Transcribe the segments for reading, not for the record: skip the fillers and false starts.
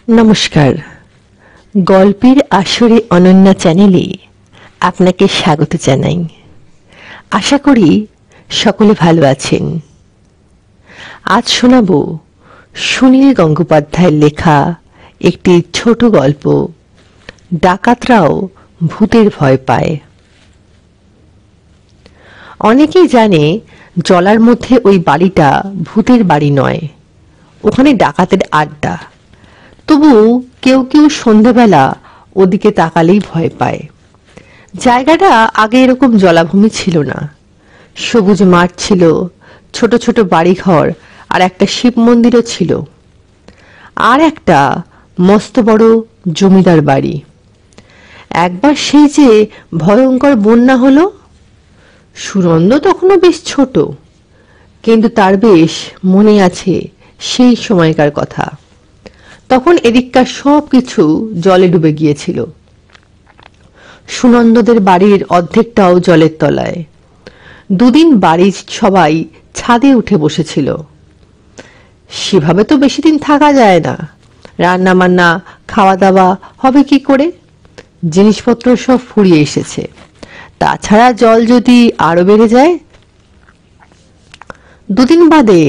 নমস্কার, গল্পের আসরে অনন্যা চ্যানেলে আপনাকে স্বাগত জানাই। আশা করি সকলে ভালো আছেন। আজ শোনাব সুনীল গঙ্গোপাধ্যায়ের লেখা একটি ছোট গল্প, ডাকাতরাও ভূতের ভয় পায়। অনেকেই জানে জলার মধ্যে ওই বাড়িটা ভূতের বাড়ি নয়, ওখানে ডাকাতের আড্ডা। তবু কেউ কেউ সন্ধেবেলা ওদিকে তাকালেই ভয় পায়। জায়গাটা আগে এরকম জলাভূমি ছিল না। সবুজ মাঠ ছিল, ছোট ছোট বাড়িঘর আর একটা শিব মন্দিরও ছিল, আর একটা মস্ত বড় জমিদার বাড়ি। একবার সেই যে ভয়ঙ্কর বন্যা হলো, সুনন্দ তখনও বেশ ছোট, কিন্তু তার বেশ মনে আছে সেই সময়কার কথা। তখন এদিককার সবকিছু জলে ডুবে গিয়েছিল। সুনন্দদের বাড়ির অর্ধেকটাও জলের তলায়। দুদিন বাড়ির সবাই ছাদে উঠে বসেছিল। সেভাবে তো বেশি দিন থাকা যায় না, রান্না বান্না খাওয়া দাওয়া হবে কি করে? জিনিসপত্র সব ফুরিয়ে এসেছে। তাছাড়া জল যদি আরো বেড়ে যায়। দুদিন বাদে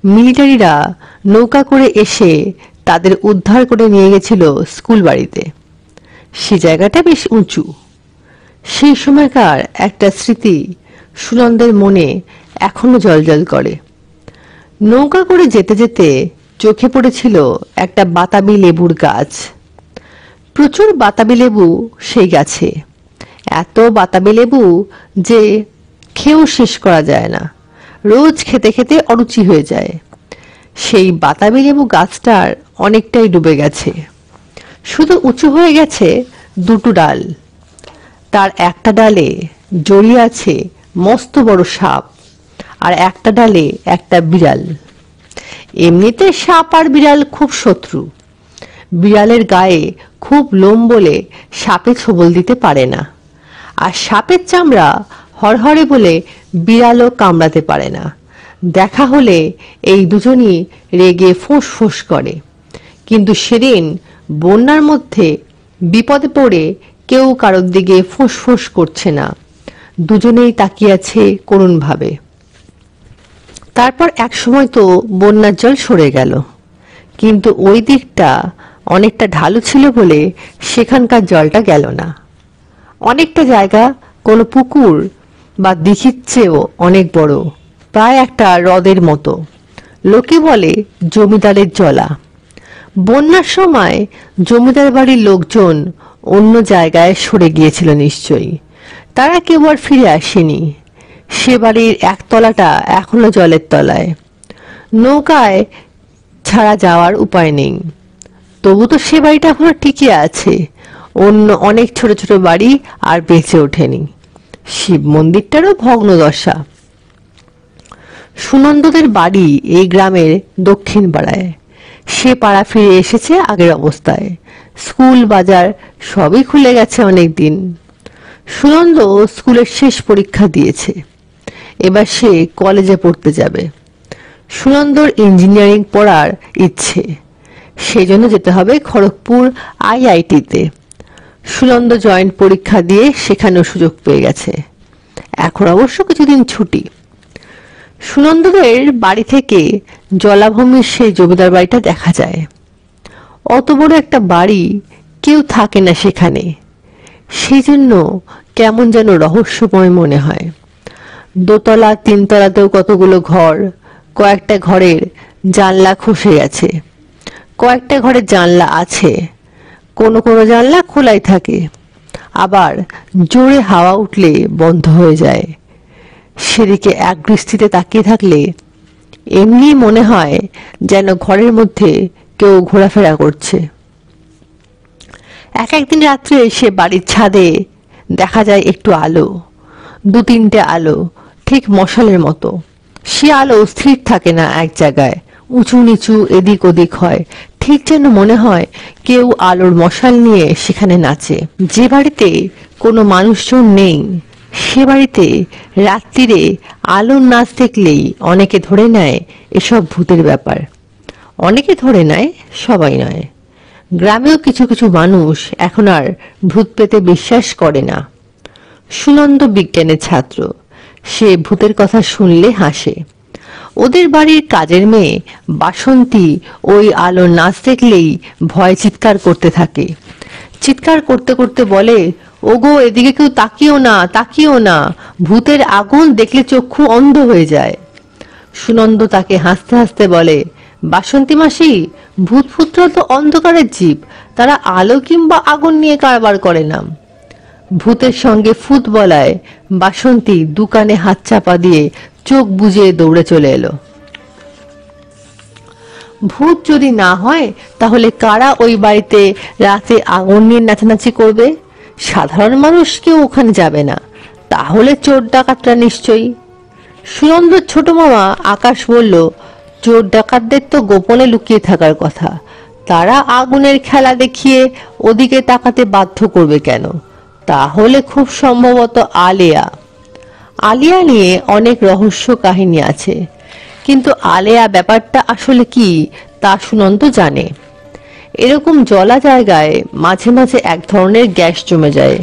মিলিটারিরা নৌকা করে এসে তাদের উদ্ধার করে নিয়ে গেছিল স্কুল বাড়িতে। সে জায়গাটা বেশ উঁচু। সেই সময়কার একটা স্মৃতি সুনন্দের মনে এখনো জলজল করে। নৌকা করে যেতে যেতে চোখে পড়েছিল একটা বাতাবি লেবুর গাছ। প্রচুর বাতাবি লেবু সেই গাছে। এত বাতাবি লেবু যে খেয়েও শেষ করা যায় না, রোজ খেতে খেতে অরুচি হয়ে যায়। সেই বাতাবি লেবু গাছটার অনেকটাই ডুবে গেছে, শুধু উঁচু হয়ে গেছে দুটো ডাল। তার একটা ডালে জড়িয়ে আছে মস্ত বড় সাপ, আর একটা ডালে একটা বিড়াল। এমনিতে সাপ আর বিড়াল খুব শত্রু। বিড়ালের গায়ে খুব লোম বলে সাপে ছোবল দিতে পারে না, আর সাপের চামড়া হরহরে বলে বিড়ালও কামড়াতে পারে না। দেখা হলে এই দুজনই রেগে ফোঁস ফোঁস করে। কিন্তু সেদিন বন্যার মধ্যে বিপদে পড়ে কেউ কারোর দিকে ফোঁস ফোঁস করছে না, দুজনেই তাকিয়ে আছে করুণভাবে। তারপর এক সময় তো বন্যার জল সরে গেল, কিন্তু ওই দিকটা অনেকটা ঢালু ছিল বলে সেখানকার জলটা গেল না। অনেকটা জায়গা কোনো পুকুর বা দিঘির চেয়েও অনেক বড়, প্রায় একটা হ্রদের মতো। লোকে বলে জমিদারের জলা। বন্যার সময় জমিদার বাড়ির লোকজন অন্য জায়গায় সরে গিয়েছিল নিশ্চয়ই, তারা কেউ আর ফিরে আসেনি। সে বাড়ির একতলাটা এখনো জলের তলায়। নৌকায় ছাড়া যাওয়ার উপায় নেই। তবু তো সে বাড়িটা এখনো টিকে আছে। অন্য অনেক ছোট ছোট বাড়ি আর বেঁচে ওঠেনি। শিব মন্দিরটারও ভগ্নদশা। সুনন্দদের বাড়ি এই গ্রামের দক্ষিণ পাড়ায়। সে পাড়া ফিরে এসেছে আগের অবস্থায়। স্কুল বাজার সবই খুলে গেছে অনেক দিন। সুনন্দ স্কুলের শেষ পরীক্ষা দিয়েছে, এবার সে কলেজে পড়তে যাবে। সুনন্দর ইঞ্জিনিয়ারিং পড়ার ইচ্ছে, সেজন্য যেতে হবে খড়গপুর IIT-তে। সুনন্দ জয়েন্ট পরীক্ষা দিয়ে সেখানেও সুযোগ পেয়ে গেছে। এখন অবশ্য কিছুদিন ছুটি। সুনন্দদের বাড়ি থেকে জলাভূমির সেই জমিদার বাড়িটা দেখা যায়। অত বড় একটা বাড়ি, কেউ থাকে না সেখানে। সেই জন্য কেমন যেন রহস্যময় মনে হয়। দোতলা তিনতলাতেও কতগুলো ঘর, কয়েকটা ঘরের জানলা খসে গেছে, কয়েকটা ঘরের জানলা আছে, কোনো কোনো জানলা খোলাই থাকে, আবার জোরে হাওয়া উঠলে বন্ধ হয়ে যায়। সেদিকে এক দৃষ্টিতে তাকিয়ে থাকলে এমনি মনে হয় যেন ঘরের মধ্যে কেউ ঘোরাফেরা করছে। এক একদিন রাত্রে সে বাড়ির ছাদে দেখা যায় একটু আলো, দু তিনটে আলো, ঠিক মশালের মতো। সে আলো স্থির থাকে না এক জায়গায়, উঁচু নিচু এদিক ওদিক হয়, ঠিক যেন মনে হয় কেউ আলোর মশাল নিয়ে সেখানে নাচে। যে বাড়িতে কোনো মানুষজন নেই সে বাড়িতে রাত্রিরে আলোর নাচ দেখলেই অনেকে ধরে নেয় এসব ভূতের ব্যাপার। অনেকে ধরে নেয়, সবাই নয়। গ্রামেও কিছু কিছু মানুষ এখন আর ভূত পেতে বিশ্বাস করে না। সুনন্দ বিজ্ঞানের ছাত্র, সে ভূতের কথা শুনলে হাসে। ওদের বাড়ির কাজের মেয়ে বাসন্তী ওই আলোর নাচ দেখলেই ভয় চিৎকার করতে থাকে। চিৎকার করতে করতে বলে, ওগো এদিকে কেউ তাকিও না, তাকিও না, ভূতের আগুন দেখলে চক্ষু অন্ধ হয়ে যায়। সুনন্দ তাকে হাসতে হাসতে বলে, বাসন্তী মাসি, ভূত ফুতরা তো অন্ধকারের জীব, তারা আলো কিংবা আগুন নিয়ে কারবার করে না। ভূতের সঙ্গে ফুত বলায় বাসন্তী দোকানে হাত চাপা দিয়ে চোখ বুজে দৌড়ে চলে এলো। ভূত যদি না হয় তাহলে কারা ওই বাড়িতে রাতে আগুন নিয়ে নাচানাচি করবে? সাধারণ মানুষ কেউ ওখানে যাবে না, তাহলে চোর ডাকাতরা নিশ্চয়ই। সুনন্দর ছোট মামা আকাশ বলল, চোর ডাকাতদের তো গোপনে লুকিয়ে থাকার কথা, তারা আগুনের খেলা দেখিয়ে ওদিকে তাকাতে বাধ্য করবে কেন? তাহলে খুব সম্ভবত আলেয়া। আলিয়া নিয়ে অনেক রহস্য কাহিনী আছে, কিন্তু আলেয়া ব্যাপারটা আসলে কি তা সুনন্দ জানে। এরকম জলা জায়গায় মাঝে মাঝে এক ধরনের গ্যাস জমে যায়,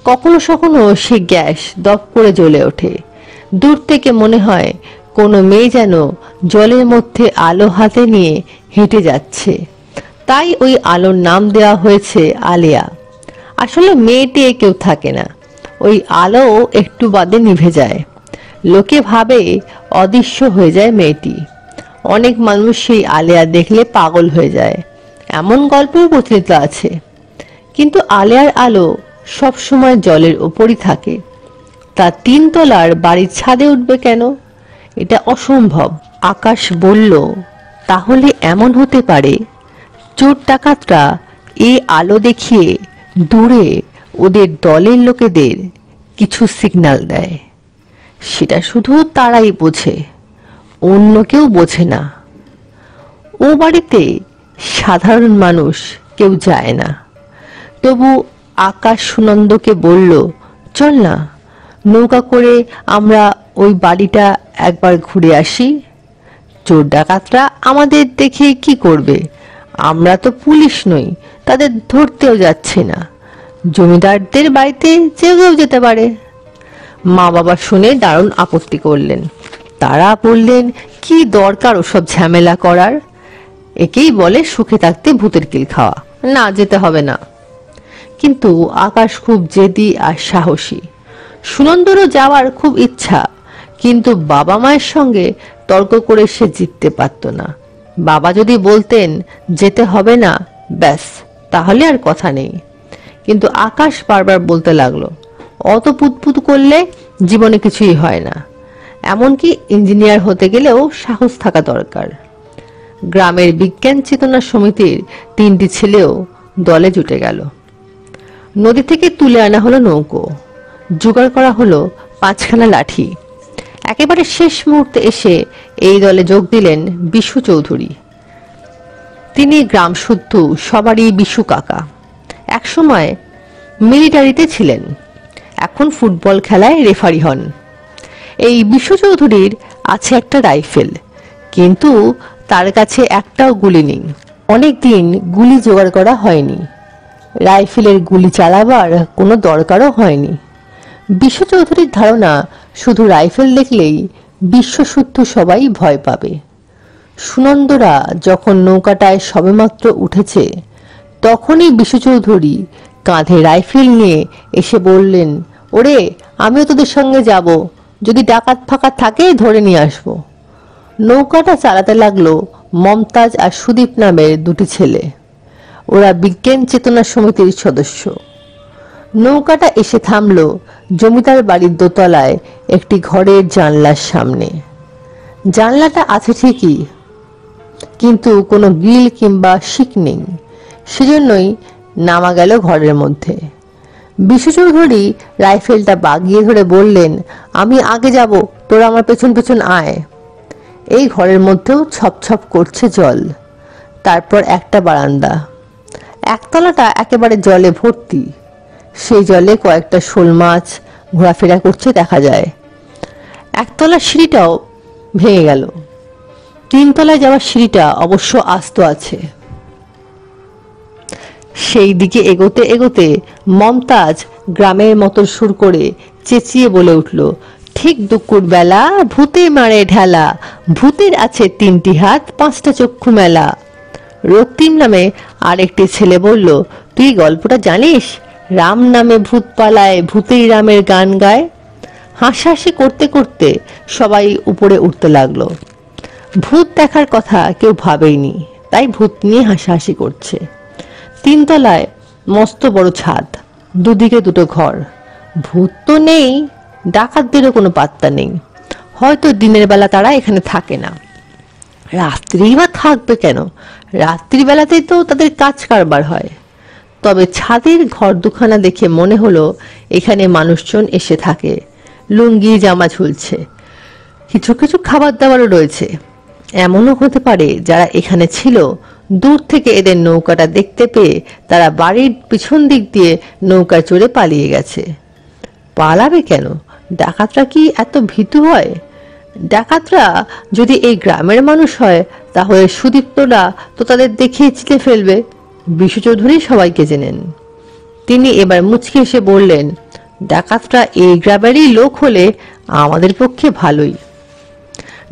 কখনো কখনো সে গ্যাস দপ করে জ্বলে ওঠে। দূর থেকে মনে হয় কোনো মেয়ে যেন জলের মধ্যে আলো হাতে নিয়ে হেঁটে যাচ্ছে, তাই ওই আলোর নাম দেওয়া হয়েছে আলেয়া। আসলে মেয়েটি কেউ থাকে না, ওই আলো একটু বাদে নিভে যায়। লোকে ভাবে অদৃশ্য হয়ে যায় মেয়েটি। অনেক মানুষ সেই আলেয়া দেখলে পাগল হয়ে যায়, এমন গল্পও প্রচলিত আছে। কিন্তু আলেয়ার আলো সব সময় জলের উপরই থাকে, তা 3 তলার বাড়ির ছাদে উঠবে কেন? এটা অসম্ভব। আকাশ বলল, তাহলে এমন হতে পারে চোর ডাকাতরা এই আলো দেখিয়ে দূরে ওদের দলের লোকেদের কিছু সিগন্যাল দেয়, সেটা শুধু তারাই বোঝে, অন্য কেউ বোঝে না। ও বাড়িতে সাধারণ মানুষ কেউ যায় না। তবু আকাশ সুনন্দকে বলল, চল না, নৌকা করে আমরা ওই বাড়িটা একবার ঘুরে আসি। চোর ডাকাতরা আমাদের দেখে কি করবে? আমরা তো পুলিশ নই, তাদের ধরতেও যাচ্ছে না। জমিদারদের বাড়িতে যেও যেতে পারে। মা বাবা শুনে দারুণ আপত্তি করলেন। তারা বললেন, কি দরকার ওসব ঝামেলা করার? একেই বলে সুখে থাকতে ভূতের কিল খাওয়া, না যেতে হবে না। কিন্তু আকাশ খুব জেদি আর সাহসী। সুনন্দরও যাওয়ার খুব ইচ্ছা, কিন্তু বাবা মায়ের সঙ্গে তর্ক করে সে জিততে পারত না। বাবা যদি বলতেন যেতে হবে না, ব্যাস, তাহলে আর কথা নেই। কিন্তু আকাশ বারবার বলতে লাগলো, অত পুতপুত করলে জীবনে কিছুই হয় না, এমনকি ইঞ্জিনিয়ার হতে গেলেও সাহস থাকা দরকার। গ্রামের বিজ্ঞান চেতনা সমিতির 3টি ছেলেও দলে জুটে গেল। নদী থেকে তুলে আনা হলো নৌকো, জোগাড় করা হলো 5খানা লাঠি। একেবারে শেষ মুহূর্তে এসে এই দলে যোগ দিলেন বিশু চৌধুরী। তিনি গ্রাম শুদ্ধ সবারই বিশু কাকা। একসময় মিলিটারিতে ছিলেন, এখন ফুটবল খেলায় রেফারি হন। এই বিশু চৌধুরীর আছে একটা রাইফেল, কিন্তু তার কাছে একটাও গুলি নেই। অনেকদিন গুলি জোগাড় করা হয়নি, রাইফেলের গুলি চালাবার কোনো দরকারও হয়নি। বিশু চৌধুরীর ধারণা, শুধু রাইফেল দেখলেই বিশ্বশুদ্ধ সবাই ভয় পাবে। সুনন্দরা যখন নৌকাটায় সবেমাত্র উঠেছে, তখনই বিশু চৌধুরী কাঁধে রাইফেল নিয়ে এসে বললেন, ওরে, আমিও তোদের সঙ্গে যাব, যদি ডাকাত ফাকাত থাকে ধরে নিয়ে আসবো। নৌকাটা চালাতে লাগলো মমতাজ আর সুদীপ নামের 2টি ছেলে। ওরা বিজ্ঞান চেতনা সমিতির সদস্য। নৌকাটা এসে থামলো জমিদার বাড়ির দোতলায় একটি ঘরের জানলার সামনে। জানলাটা আছে ঠিকই, কিন্তু কোনো গ্রিল কিংবা শিক নেই, সেজন্যই নামা গেল ঘরের মধ্যে। বিশু চৌধুরী রাইফেলটা বাগিয়ে ধরে বললেন, আমি আগে যাব, তোরা আমার পেছন পেছন আয়। এই ঘরের মধ্যেও ছপছপ করছে জল। তারপর একটা বারান্দা, একতলাটা একেবারে জলে ভর্তি। সেই জলে কয়েকটা শোল মাছ ঘোরাফেরা করছে দেখা যায়। একতলার সিঁড়িটাও ভেঙে গেল। 3 তলায় যাওয়ার সিঁড়িটা অবশ্য আস্ত আছে। সেই দিকে এগোতে এগোতে মমতাজ গ্রামের মতো সুর করে চেঁচিয়ে বলে উঠল, ঠিক দুপুর বেলা ভূতে মারে ঢেলা, ভূতের আছে 3টি হাত 5টা চক্ষু মেলা। রক্তিম নামে আরেকটি ছেলে বলল, তুই গল্পটা জানিস? রাম নামে ভূত পালায়, ভূতেই রামের গান গায়। হাসাহাসি করতে করতে সবাই উপরে উঠতে লাগলো। ভূত দেখার কথা কেউ ভাবেইনি, তাই ভূত নিয়ে হাসাহাসি করছে। 3 তলায় মস্ত বড় ছাদ, দুদিকে 2টো ঘর। ভূত তো নেই, ডাকাতদেরও কোনো পাত্তা নেই। হয়তো দিনের বেলা তারা এখানে থাকে না, রাত্রি বা থাকবে কেন? রাত্রিবেলাতেই তো তাদের কাজ কারবার হয়। তবে ছাদের ঘর দুখানা দেখে মনে হলো এখানে মানুষজন এসে থাকে। লুঙ্গি জামা ঝুলছে, কিছু কিছু খাবার দাবারও রয়েছে। এমনও হতে পারে যারা এখানে ছিল দূর থেকে এদের নৌকাটা দেখতে পেয়ে তারা বাড়ির পিছন দিক দিয়ে নৌকায় চড়ে পালিয়ে গেছে। পালাবে কেন? ডাকাতরা কি এত ভীতু হয়? ডাকাতরা যদি এই গ্রামের মানুষ হয় তাহলে সুদীপ্তরা তো তাদের দেখেই চিনে ফেলবে। বিশু চৌধুরী সবাইকে চেনেন। তিনি এবার মুচকি এসে বললেন, ডাকাতরা এই গ্রামেরই লোক হলে আমাদের পক্ষে ভালোই।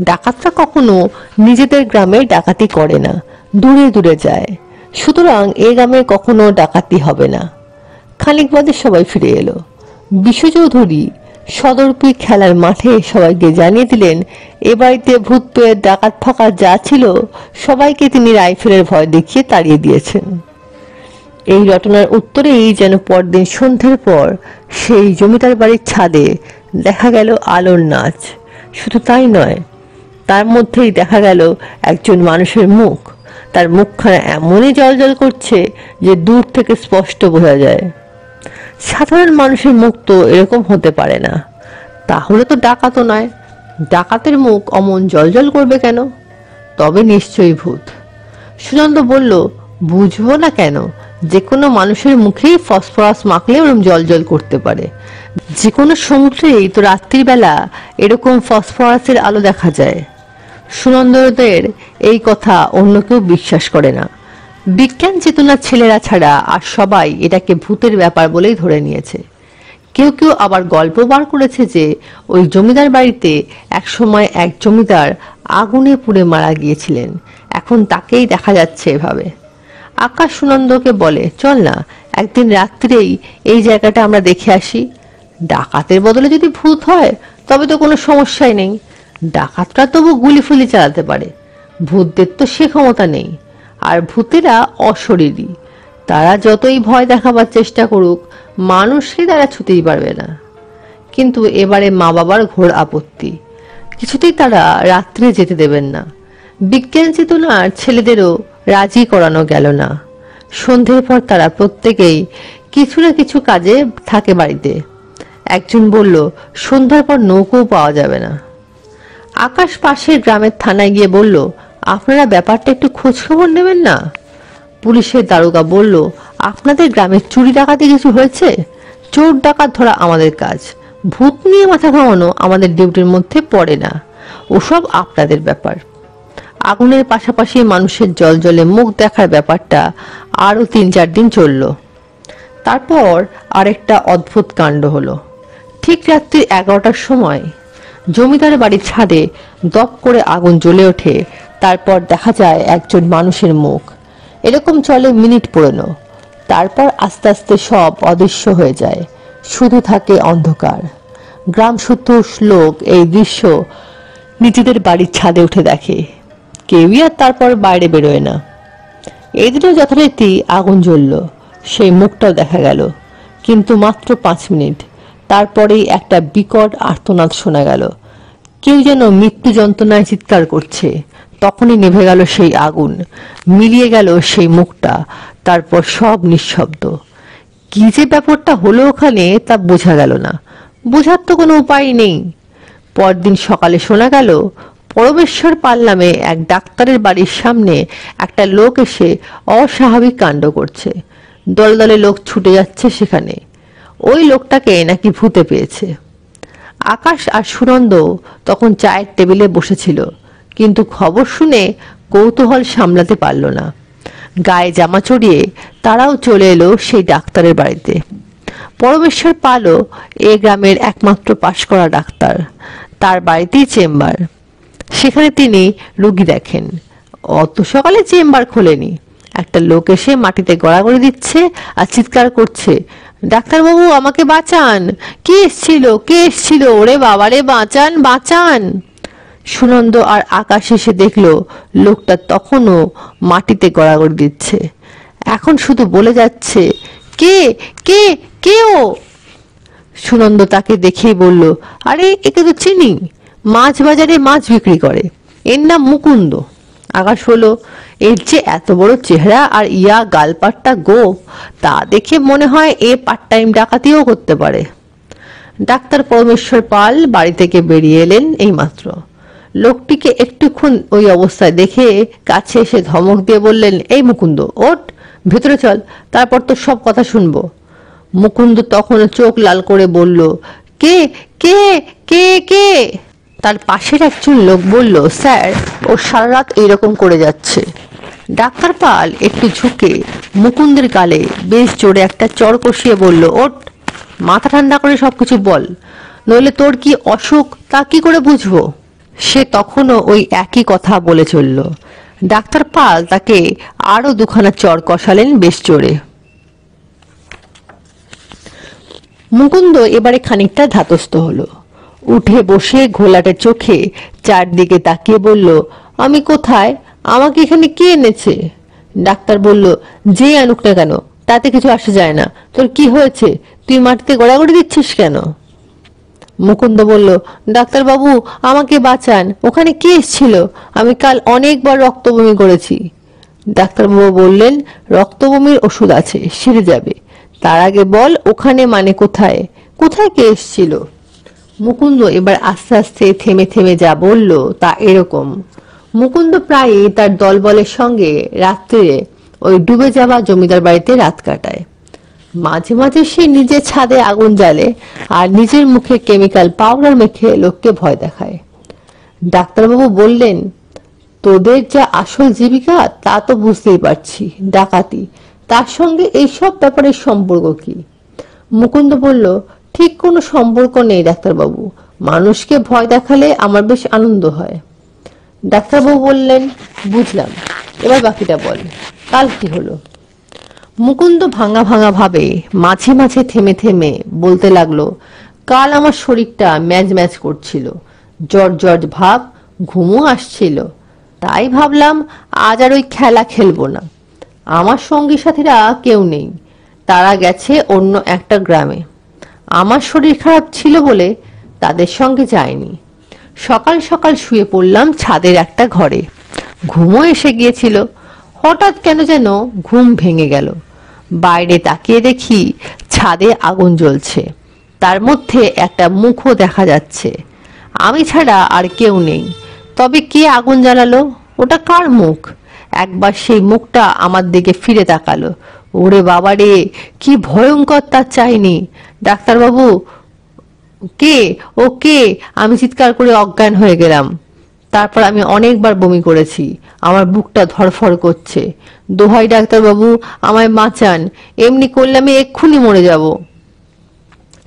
ডাকাতরা কখনো নিজেদের গ্রামে ডাকাতি করে না, দূরে দূরে যায়। সুতরাং এই গ্রামে কখনো ডাকাতি হবে না। খানিক বাদে সবাই ফিরে এলো। বিশু চৌধুরী সদরপুর খেলার মাঠে সবাইকে জানিয়ে দিলেন এ বাড়িতে ভূত পেয়ে ডাকাত ফাঁকা যা ছিল সবাইকে তিনি রাইফেলের ভয় দেখিয়ে তাড়িয়ে দিয়েছেন। এই রটনার উত্তরেই যেন পরদিন সন্ধ্যের পর সেই জমিদার বাড়ির ছাদে দেখা গেল আলোর নাচ। শুধু তাই নয়, তার মধ্যেই দেখা গেল একজন মানুষের মুখ। তার মুখখানা এমনই জ্বলজ্বল করছে যে দূর থেকে স্পষ্ট বোঝা যায়। সাধারণ মানুষের মুখ তো এরকম হতে পারে না, তাহলে তো ডাকাতও নয়। ডাকাতের মুখ অমন জ্বলজ্বল করবে কেন? তবে নিশ্চয়ই ভূত। সুনন্দ বলল, বুঝবো না কেন? যে কোনো মানুষের মুখেই ফসফরাস মাখলে ওরকম জ্বলজ্বল করতে পারে। যে কোনো সমুদ্রেই তো রাত্রিবেলা এরকম ফসফরাসের আলো দেখা যায়। সুনন্দদের এই কথা অন্য কেউ বিশ্বাস করে না। বিজ্ঞান চেতনার ছেলেরা ছাড়া আর সবাই এটাকে ভূতের ব্যাপার বলেই ধরে নিয়েছে। কেউ কেউ আবার গল্প বার করেছে যে ওই জমিদার বাড়িতে একসময় এক জমিদার আগুনে পুড়ে মারা গিয়েছিলেন, এখন তাকেই দেখা যাচ্ছে এভাবে। আকাশ সুনন্দকে বলে, চল না একদিন রাত্রেই এই জায়গাটা আমরা দেখে আসি। ডাকাতের বদলে যদি ভূত হয় তবে তো কোনো সমস্যাই নেই। ডাকাতরা তবু গুলি ফুলি চালাতে পারে, ভূতদের তো সে ক্ষমতা নেই। আর ভূতেরা অশরীরী, তারা যতই ভয় দেখাবার চেষ্টা করুক মানুষকে তারা ছুতেই পারবে না। কিন্তু এবারে মা বাবার ঘোর আপত্তি, কিছুতেই তারা রাত্রে যেতে দেবেন না। বিজ্ঞান চেতনার ছেলেদেরও রাজি করানো গেল না। সন্ধ্যের পর তারা প্রত্যেকেই কিছু না কিছু কাজে থাকে বাড়িতে। একজন বলল, সন্ধ্যার পর নৌকো পাওয়া যাবে না। আকাশ পাশের গ্রামের থানায় গিয়ে বলল, আপনারা ব্যাপারটা একটু খোঁজ খবর নেবেন না? পুলিশের দারোগা বলল, আপনাদের গ্রামে চুরি ডাকাতি কিছু হয়েছে? চোর ডাকাত ধরা আমাদের কাজ, ভূত নিয়ে মাথা ঘামানো আমাদের ডিউটির মধ্যে পড়ে না, ওসব আপনাদের ব্যাপার। আগুনের পাশাপাশি মানুষের জলজলে মুখ দেখার ব্যাপারটা আরো 3-4 দিন চলল। তারপর আরেকটা অদ্ভুত কাণ্ড হলো। ঠিক রাত্রি 11টার সময় জমিদার বাড়ির ছাদে দপ করে আগুন জ্বলে ওঠে। তারপর দেখা যায় একজন মানুষের মুখ। এরকম চলে মিনিট পুরনো। তারপর আস্তে আস্তে সব অদৃশ্য হয়ে যায়, শুধু থাকে অন্ধকার। গ্রাম শুদ্ধ লোক এই দৃশ্য নিজেদের বাড়ির ছাদে উঠে দেখে, কেউই আর তারপর বাইরে বেরোয় না। এদিনও যথারীতি আগুন জ্বলল, সেই মুখটাও দেখা গেল, কিন্তু মাত্র 5 মিনিট। তারপরেই একটা বিকট আর্তনাদ শোনা গেল, কেউ যেন মৃত্যু যন্ত্রণায় চিৎকার করছে। তখনই নিভে গেল সেই আগুন, মিলিয়ে গেল সেই মুখটা, তারপর সব নিঃশব্দ। কি যে ব্যাপারটা হলো ওখানে তা বোঝা গেল না, বোঝার তো কোনো উপায় নেই। পরদিন সকালে শোনা গেল পরমেশ্বর পাল নামে এক ডাক্তারের বাড়ির সামনে একটা লোক এসে অস্বাভাবিক কাণ্ড করছে। দলে দলে লোক ছুটে যাচ্ছে সেখানে। ওই লোকটাকে নাকি ভূতে পেয়েছে। আকাশ আর সুনন্দ তখন চায়ের টেবিলে বসেছিল, কিন্তু খবর শুনে কৌতূহল সামলাতে পারল না। গায়ে জামা চড়িয়ে তারাও চলে এলো সেই ডাক্তারের বাড়িতে। পরমেশ্বর পালও এ গ্রামের একমাত্র পাশ করা ডাক্তার, তার বাড়িতেই চেম্বার। সেখানে তিনি রোগী দেখেন। অত সকালে চেম্বার খোলেনি। একটা লোক এসে মাটিতে গড়াগড়ি দিচ্ছে আর চিৎকার করছে, ডাক্তারবাবু আমাকে বাঁচান, কে এসছিল, কে এসছিল, ওরে বাবারে বাঁচান বাঁচান। সুনন্দ আর আকাশ এসে দেখলো লোকটা তখনও মাটিতে গড়াগড়ি দিচ্ছে, এখন শুধু বলে যাচ্ছে, কে কে কে ও। সুনন্দ তাকে দেখেই বলল, আরে একে তো চিনি, মাছ বাজারে মাছ বিক্রি করে, এর নাম মুকুন্দ। আকাশ হলো, এর যে এত বড় চেহারা আর ইয়া গালপাট্টা গোঁফ, তা দেখে মনে হয় এ পার্ট টাইম ডাকাতিও করতে পারে। ডাক্তার পরমেশ্বর পাল বাড়ি থেকে বেরিয়ে এলেন এইমাত্র। লোকটিকে একটুক্ষণ ওই অবস্থায় দেখে কাছে এসে ধমক দিয়ে বললেন, এই মুকুন্দ ওঠ, ভেতরে চল, তারপর তো সব কথা শুনবো। মুকুন্দ তখন চোখ লাল করে বলল, কে কে কে কে। তার পাশের একজন লোক বলল, স্যার ও সারা রাত এইরকম করে যাচ্ছে। ডাক্তার পাল একটু ঝুঁকে মুকুন্দের গালে বেশ জোরে একটা চড় কষিয়ে বলল, ওঠ, মাথা ঠান্ডা করে সবকিছু বল, নইলে তোর কি অসুখ তা কি করে বুঝবো। সে তখনও ওই একই কথা বলে চলল। ডাক্তার পাল তাকে আরো দুখানা চড় কষালেন বেশ জোরে। মুকুন্দ এবারে খানিকটা ধাতস্থ হলো, উঠে বসে ঘোলাটে চোখে চারদিকে তাকিয়ে বলল, আমি কোথায়, আমাকে এখানে কে এনেছে। ডাক্তার বলল, যে আনুক না কেন তাতে কিছু আসে যায় না, তোর কি হয়েছে, তুই মাটিতে গড়াগড়ি দিচ্ছিস কেন। মুকুন্দ বলল, ডাক্তারবাবু আমাকে বাঁচান, ওখানে কে এসেছিল, আমি কাল অনেকবার রক্তবমি করেছি। ডাক্তারবাবু বললেন, রক্তবমির ওষুধ আছে, সেরে যাবে, তার আগে বল ওখানে মানে কোথায়, কোথায় কে এসেছিল। মুকুন্দ এবার আস্তে আস্তে থেমে থেমে যা বলল তা এরকম। মুকুন্দ প্রায়ই তার দলবলের সঙ্গে রাত্রে ওই ডুবে যাওয়া জমিদার বাড়িতে রাত কাটায়। মাঝে মাঝে সে নিজের ছাদে আগুন জ্বালে আর নিজের মুখে কেমিক্যাল পাউডার মেখে লোককে ভয় দেখায়। ডাক্তারবাবু বললেন, তোদের যা আসল জীবিকা তা তো বুঝতেই পারছি, ডাকাতি, তার সঙ্গে এইসব ব্যাপারের সম্পর্ক কি। মুকুন্দ বলল, ঠিক কোনো সম্পর্ক নেই ডাক্তারবাবু, মানুষকে ভয় দেখালে আমার বেশ আনন্দ হয়। ডাক্তারবাবু বললেন, বুঝলাম, এবার বাকিটা বল, কাল কি হলো। মুকুন্দ ভাঙা ভাঙা ভাবে মাঝে মাঝে থেমে থেমে বলতে লাগলো, কাল আমার শরীরটা ম্যাজ ম্যাজ করছিল, জ্বর জ্বর ভাব, ঘুমও আসছিল, তাই ভাবলাম আজ আর ওই খেলা খেলবো না। আমার সঙ্গী সাথীরা কেউ নেই, তারা গেছে অন্য একটা গ্রামে। আমার শরীর খারাপ ছিল বলে তাদের সঙ্গে যায়নি। সকাল সকাল শুয়ে পড়লাম ছাদের একটা ঘরে, ঘুমও এসে গিয়েছিল। হঠাৎ কেন যেন ঘুম ভেঙে গেল। বাইরে তাকিয়ে দেখি ছাদে আগুন জ্বলছে, তার মধ্যে একটা মুখও দেখা যাচ্ছে, আমি ছাড়া আর কেউ নেই। তবে কে আগুন জ্বালালো, ওটা কার মুখ। একবার সেই মুখটা আমার দিকে ফিরে তাকালো, ওরে বাবারে কি ভয়ঙ্কর তা চাইনি। ডাক্তারবাবু কে, ও কে, আমি চিৎকার করে অজ্ঞান হয়ে গেলাম। তারপর আমি অনেকবার বমি করেছি, আমার বুকটা ধড়ফড় করছে, দোহাই ডাক্তারবাবু আমায় বাঁচান, এমনি করলে আমি এক্ষুনি মরে যাব।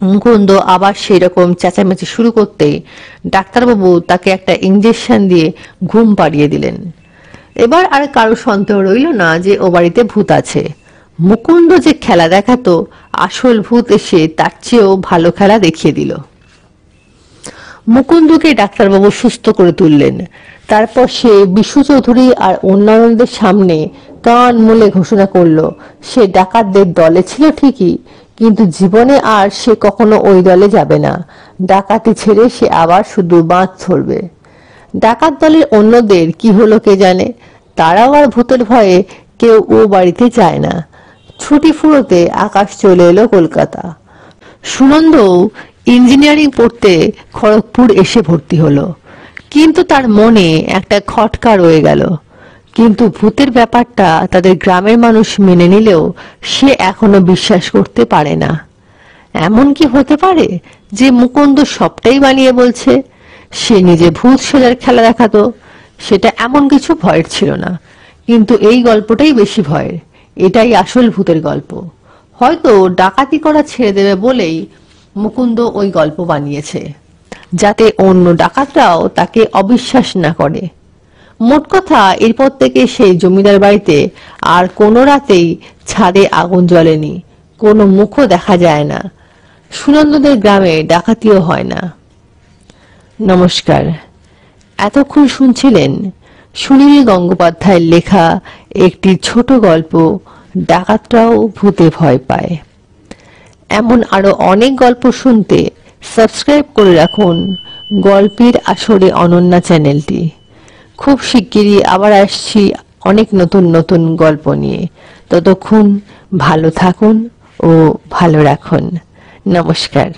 মুকুন্দ আবার সেই রকম চেঁচামেচি শুরু করতেই ডাক্তারবাবু তাকে একটা ইঞ্জেকশন দিয়ে ঘুম পাড়িয়ে দিলেন। এবার আর কারো সন্দেহ রইল না যে ও বাড়িতে ভূত আছে। মুকুন্দ যে খেলা দেখাতো, আসল ভূত এসে তার চেয়েও ভালো খেলা দেখিয়ে দিল। মুকুন্দকে ডাক্তারবাবু সুস্থ করে তুললেন। তারপর সে বিশু চৌধুরী আর অন্যান্যদের সামনে কান মুলে ঘোষণা করলো, সে ডাকাতদের দলে ছিল ঠিকই, কিন্তু জীবনে আর সে কখনো ওই দলে যাবে না। ডাকাতি ছেড়ে সে আবার শুধু বাঁধ ধরবে। ডাকাত দলের অন্যদের কি হলো কে জানে, তারাও আর ভূতের ভয়ে কেউ ও বাড়িতে যায় না। ছুটি ফুরোতে আকাশ চলে এলো কলকাতা। সুনন্দ ইঞ্জিনিয়ারিং পড়তে খড়গপুর এসে ভর্তি হলো, কিন্তু তার মনে একটা খটকা রয়ে গেল। কিন্তু ভূতের ব্যাপারটা তাদের গ্রামের মানুষ মেনে নিলেও সে এখনো বিশ্বাস করতে পারে না। এমন কি হতে পারে যে মুকুন্দ সবটাই বানিয়ে বলছে? সে নিজে ভূত সোজার খেলা দেখাতো, সেটা এমন কিছু ভয়ের ছিল না, কিন্তু এই গল্পটাই বেশি ভয়ের। এটাই আসল ভূতের গল্প। হয়তো ডাকাতি করা ছেড়ে দেবে বলেই মুকুন্দ ওই গল্প বানিয়েছে, যাতে অন্য ডাকাতরাও তাকে অবিশ্বাস না করে। মোট কথা, এরপর থেকে সেই জমিদার বাড়িতে আর কোনো রাতেই ছাদে আগুন জ্বলেনি, কোনো মুখও দেখা যায় না, সুনন্দদের গ্রামে ডাকাতিও হয় না। নমস্কার, এতক্ষণ শুনছিলেন সুনীল গঙ্গোপাধ্যায়ের লেখা একটি ছোট গল্প, ডাকাতরাও ভূতে ভয় পায়। এমন আরো অনেক গল্প শুনতে সাবস্ক্রাইব করে রাখুন গল্পের আসরে অনন্যা চ্যানেলটি। খুব শিগগিরই আবার আসছি অনেক নতুন নতুন গল্প নিয়ে। ততক্ষণ ভালো থাকুন ও ভালো রাখুন। নমস্কার।